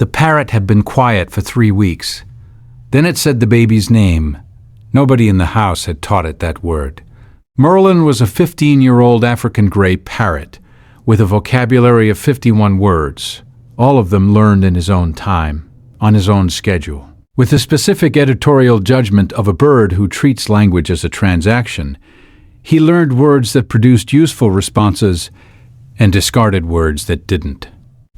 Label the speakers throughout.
Speaker 1: The parrot had been quiet for 3 weeks. Then it said the baby's name. Nobody in the house had taught it that word. Merlin was a 15-year-old African Grey parrot with a vocabulary of 51 words, all of them learned in his own time, on his own schedule. With the specific editorial judgment of a bird who treats language as a transaction, he learned words that produced useful responses and discarded words that didn't.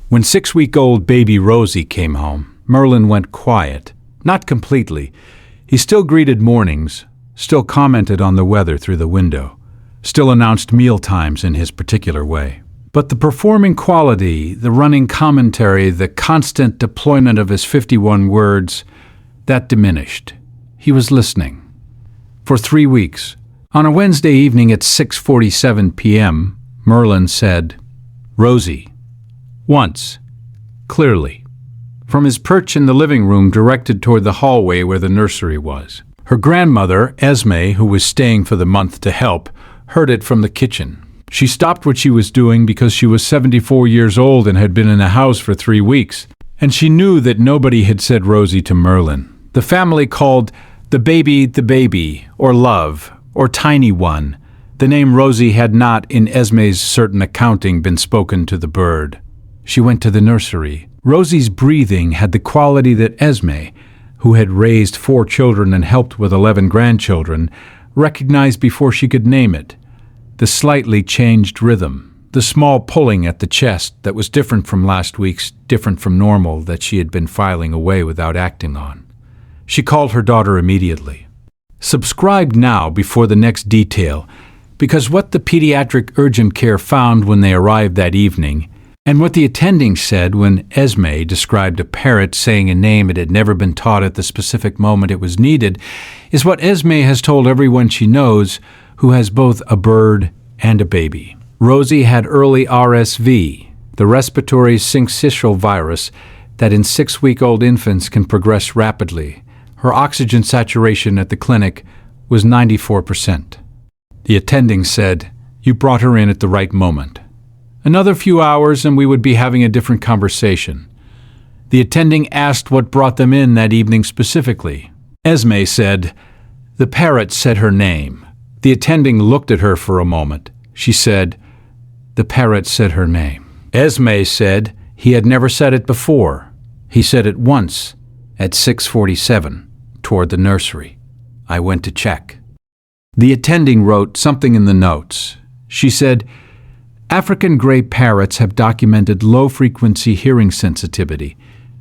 Speaker 1: When 6-week-old baby Rosie came home, Merlin went quiet. Not completely. He still greeted mornings, still commented on the weather through the window, still announced meal times in his particular way. But the performing quality, the running commentary, the constant deployment of his 51 words, that diminished. He was listening. For 3 weeks, on a Wednesday evening at 6:47 p.m., Merlin said, "Rosie," once, clearly, from his perch in the living room directed toward the hallway where the nursery was. Her grandmother, Esme, who was staying for the month to help, heard it from the kitchen. She stopped what she was doing because she was 74 years old and had been in the house for 3 weeks, and she knew that nobody had said Rosie to Merlin. The family called the baby, or love, or tiny one. The name Rosie had not, in Esme's certain accounting, been spoken to the bird. She went to the nursery. Rosie's breathing had the quality that Esme, who had raised 4 children and helped with 11 grandchildren, recognized before she could name it. The slightly changed rhythm, the small pulling at the chest that was different from last week's, different from normal, that she had been filing away without acting on. She called her daughter immediately. Subscribe now before the next detail, because what the pediatric urgent care found when they arrived that evening, and what the attending said when Esme described a parrot saying a name it had never been taught at the specific moment it was needed, is what Esme has told everyone she knows who has both a bird and a baby. Rosie had early RSV, the respiratory syncytial virus that in 6-week-old infants can progress rapidly. Her oxygen saturation at the clinic was 94%. The attending said, "You brought her in at the right moment. Another few hours and we would be having a different conversation." The attending asked what brought them in that evening specifically. Esme said, "The parrot said her name." The attending looked at her for a moment. She said, "The parrot said her name." Esme said he had never said it before. He said it once at 6:47 toward the nursery. I went to check. The attending wrote something in the notes. She said, "African Grey parrots have documented low-frequency hearing sensitivity,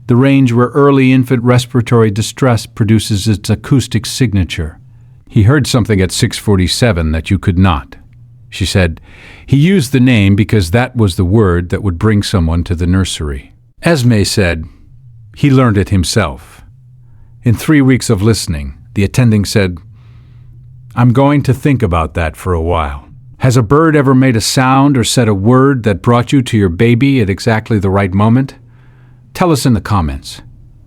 Speaker 1: the range where early infant respiratory distress produces its acoustic signature. He heard something at 6:47 that you could not." She said, "He used the name because that was the word that would bring someone to the nursery." Esme said, "He learned it himself." In 3 weeks of listening, the attending said, "I'm going to think about that for a while. Has a bird ever made a sound or said a word that brought you to your baby at exactly the right moment? Tell us in the comments.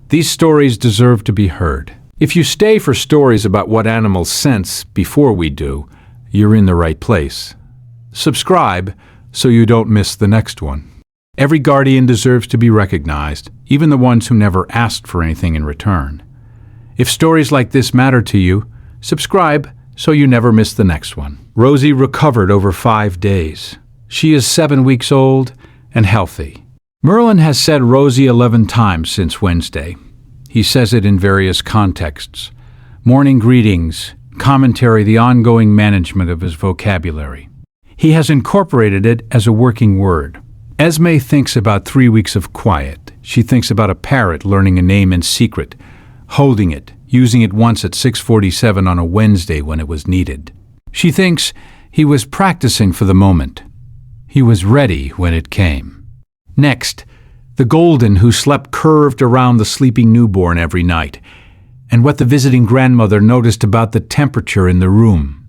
Speaker 1: These stories deserve to be heard. If you stay for stories about what animals sense before we do, you're in the right place. Subscribe so you don't miss the next one. Every guardian deserves to be recognized, even the ones who never asked for anything in return. If stories like this matter to you, subscribe so you never miss the next one. Rosie recovered over 5 days. She is 7 weeks old and healthy. Merlin has said Rosie 11 times since Wednesday. He says it in various contexts. Morning greetings, commentary, the ongoing management of his vocabulary. He has incorporated it as a working word. Esme thinks about 3 weeks of quiet. She thinks about a parrot learning a name in secret, holding it, using it once at 6:47 on a Wednesday when it was needed. She thinks he was practicing for the moment. He was ready when it came. Next, the golden who slept curved around the sleeping newborn every night, and what the visiting grandmother noticed about the temperature in the room.